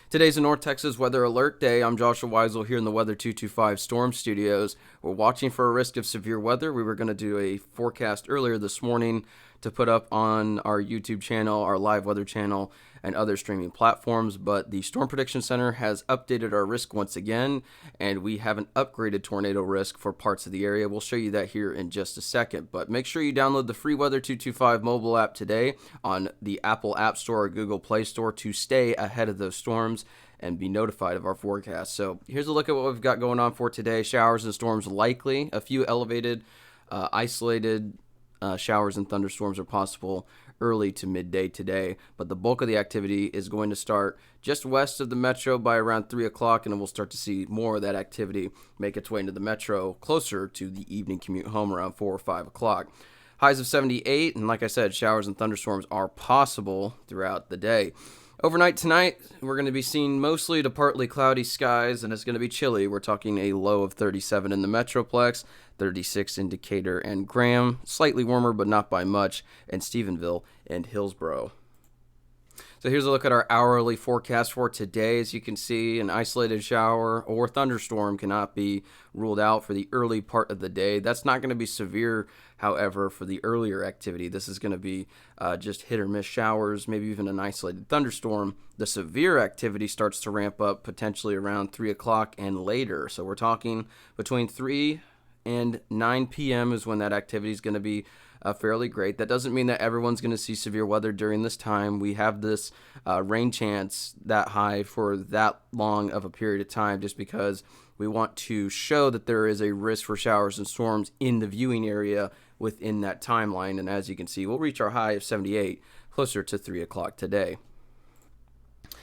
Today's a North Texas Weather Alert Day. I'm Joshua Weisel here in the Weather 225 Storm Studios. We're watching for a risk of severe weather. We were going to do a forecast earlier this morning to put up on our YouTube channel, our live weather channel, and other streaming platforms, but the Storm Prediction Center has updated our risk once again, and we have an upgraded tornado risk for parts of the area. We'll show you that here in just a second, but make sure you download the free Weather 225 mobile app today on the Apple App Store or Google Play Store to stay ahead of those storms and be notified of our forecast. So here's a look at what we've got going on for today. Showers and storms likely. A few elevated, isolated showers and thunderstorms are possible early to midday today, but the bulk of the activity is going to start just west of the metro by around 3 o'clock, and then we'll start to see more of that activity make its way into the metro closer to the evening commute home around 4 or 5 o'clock. Highs of 78, and like I said, showers and thunderstorms are possible throughout the day. Overnight tonight, we're going to be seeing mostly to partly cloudy skies, and it's going to be chilly. We're talking a low of 37 in the Metroplex, 36 in Decatur and Graham, slightly warmer but not by much, and Stephenville and Hillsboro. So here's a look at our hourly forecast for today. As you can see, an isolated shower or thunderstorm cannot be ruled out for the early part of the day. That's not going to be severe, however, for the earlier activity. This is going to be just hit or miss showers, maybe even an isolated thunderstorm. The severe activity starts to ramp up potentially around 3 o'clock and later. So we're talking between 3 and 9 p.m. is when that activity is going to be fairly great. That doesn't mean that everyone's going to see severe weather during this time. We have this rain chance that high for that long of a period of time just because we want to show that there is a risk for showers and storms in the viewing area within that timeline. And as you can see, we'll reach our high of 78 closer to 3 o'clock today.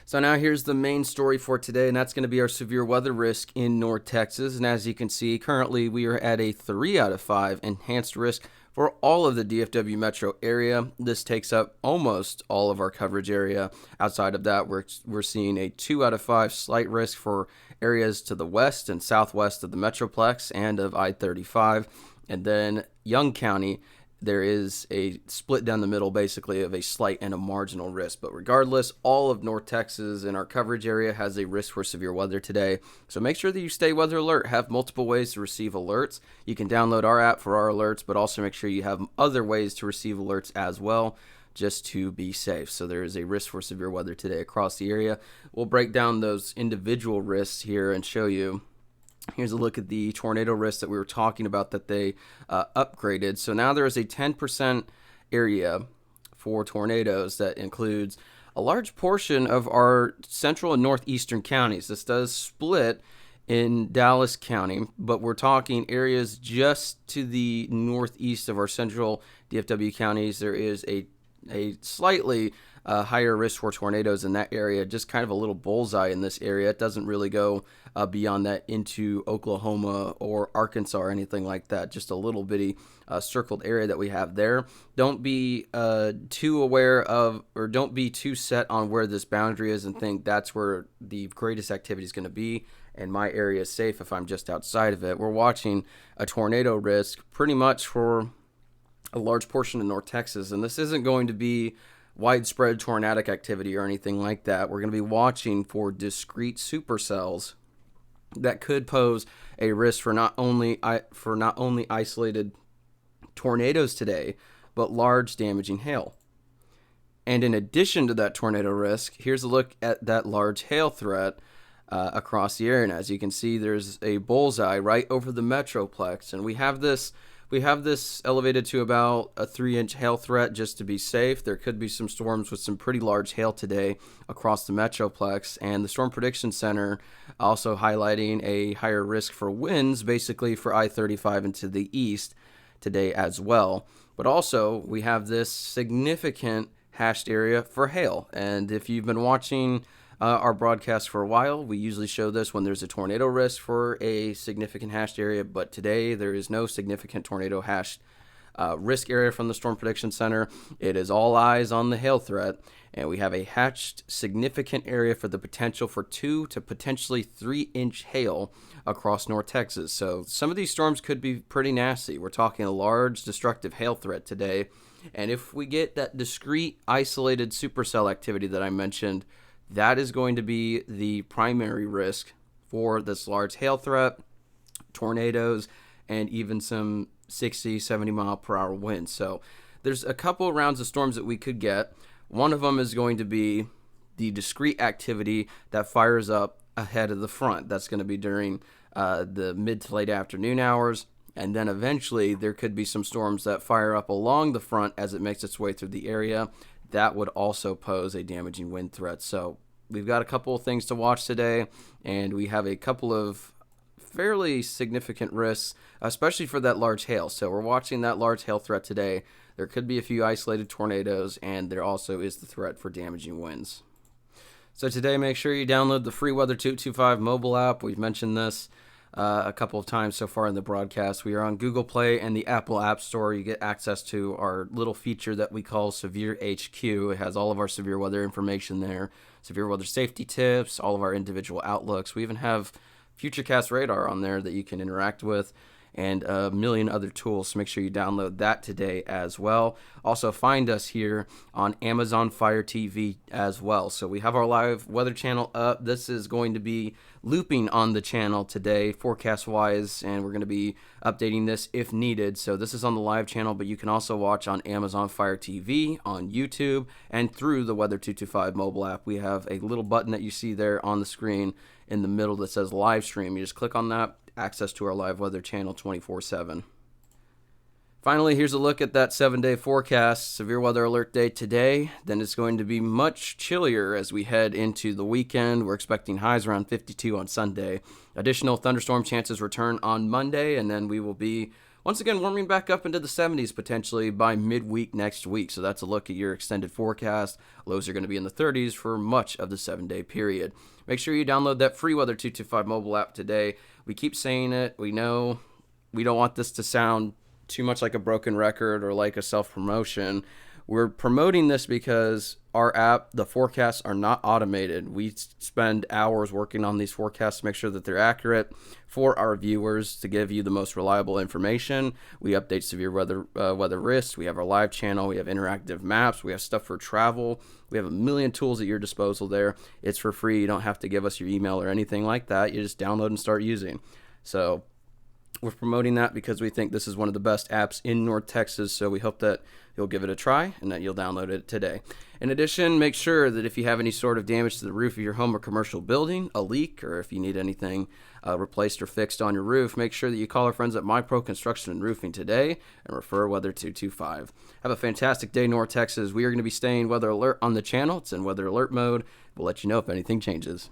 So now here's the main story for today, and that's going to be our severe weather risk in North Texas. And as you can see, currently we are at a 3 out of 5 enhanced risk for all of the DFW metro area. This takes up almost all of our coverage area. Outside of that, we're seeing a 2 out of 5 slight risk for areas to the west and southwest of the Metroplex and of I-35. And then Young County, there is a split down the middle basically of a slight and a marginal risk. But regardless, all of North Texas in our coverage area has a risk for severe weather today. So make sure that you stay weather alert. Have multiple ways to receive alerts. You can download our app for our alerts, but also make sure you have other ways to receive alerts as well, just to be safe. So there is a risk for severe weather today across the area. We'll break down those individual risks here and show you. Here's a look at the tornado risk that we were talking about that they upgraded. So now there is a 10% area for tornadoes that includes a large portion of our central and northeastern counties. This does split in Dallas County, but we're talking areas just to the northeast of our central DFW counties. There is a slightly higher risk for tornadoes in that area, just kind of a little bullseye in this area. It doesn't really go beyond that into Oklahoma or Arkansas or anything like that, just a little bitty circled area that we have there. Don't be too aware of, or don't be too set on where this boundary is and think that's where the greatest activity is going to be and my area is safe if I'm just outside of it. We're watching a tornado risk pretty much for a large portion of North Texas, and this isn't going to be widespread tornadic activity or anything like that. We're going to be watching for discrete supercells that could pose a risk for not only isolated tornadoes today, but large damaging hail. And in addition to that tornado risk, here's a look at that large hail threat across the area. And as you can see, there's a bullseye right over the Metroplex, and we have this elevated to about a 3-inch hail threat just to be safe. There could be some storms with some pretty large hail today across the Metroplex, and the Storm Prediction Center also highlighting a higher risk for winds, basically for I-35 into the east today as well. But also, we have this significant hashed area for hail, and if you've been watching our broadcast for a while, we usually show this when there's a tornado risk for a significant hashed area, but today there is no significant tornado hashed risk area from the Storm Prediction Center. It is all eyes on the hail threat, and we have a hatched significant area for the potential for 2 to potentially 3-inch hail across North Texas. So some of these storms could be pretty nasty. We're talking a large destructive hail threat today, and if we get that discrete isolated supercell activity that I mentioned That is going to be the primary risk for this large hail threat, tornadoes, and even some 60, 70 mile per hour winds. So there's a couple rounds of storms that we could get. One of them is going to be the discrete activity that fires up ahead of the front. That's going to be during the mid to late afternoon hours. And then eventually there could be some storms that fire up along the front as it makes its way through the area. That would also pose a damaging wind threat. So we've got a couple of things to watch today, and we have a couple of fairly significant risks, especially for that large hail. So we're watching that large hail threat today. There could be a few isolated tornadoes, and there also is the threat for damaging winds. So today, make sure you download the free Weather 225 mobile app. We've mentioned this a couple of times so far in the broadcast. We are on Google Play and the Apple App Store. You get access to our little feature that we call Severe HQ. It has all of our severe weather information there, severe weather safety tips, all of our individual outlooks. We even have Futurecast Radar on there that you can interact with, and a million other tools. So make sure you download that today as well. Also find us here on Amazon Fire TV as well. So we have our live weather channel up. This is going to be looping on the channel today, forecast wise, and we're going to be updating this if needed. So this is on the live channel, but you can also watch on Amazon Fire TV, on YouTube, and through the Weather 225 mobile app. We have a little button that you see there on the screen in the middle that says live stream. You just click on that, access to our live weather channel 24/7. Finally, here's a look at that 7-day forecast. Severe weather alert day today. Then it's going to be much chillier as we head into the weekend. We're expecting highs around 52 on Sunday. Additional thunderstorm chances return on Monday, and then we will be once again warming back up into the 70s potentially by midweek next week. So that's a look at your extended forecast. Lows are going to be in the 30s for much of the 7-day period. Make sure you download that free Weather 225 mobile app today. We keep saying it. We know we don't want this to sound too much like a broken record or like a self-promotion. We're promoting this because our app, the forecasts are not automated. We spend hours working on these forecasts to make sure that they're accurate for our viewers, to give you the most reliable information. We update severe weather risks. We have our live channel. We have interactive maps. We have stuff for travel. We have a million tools at your disposal there. It's for free. You don't have to give us your email or anything like that. You just download and start using. So we're promoting that because we think this is one of the best apps in North Texas, so we hope that you'll give it a try and that you'll download it today. In addition, make sure that if you have any sort of damage to the roof of your home or commercial building, a leak, or if you need anything replaced or fixed on your roof, make sure that you call our friends at MyPro Construction and Roofing today and refer Weather 225. Have a fantastic day, North Texas. We are going to be staying weather alert on the channel. It's in weather alert mode. We'll let you know if anything changes.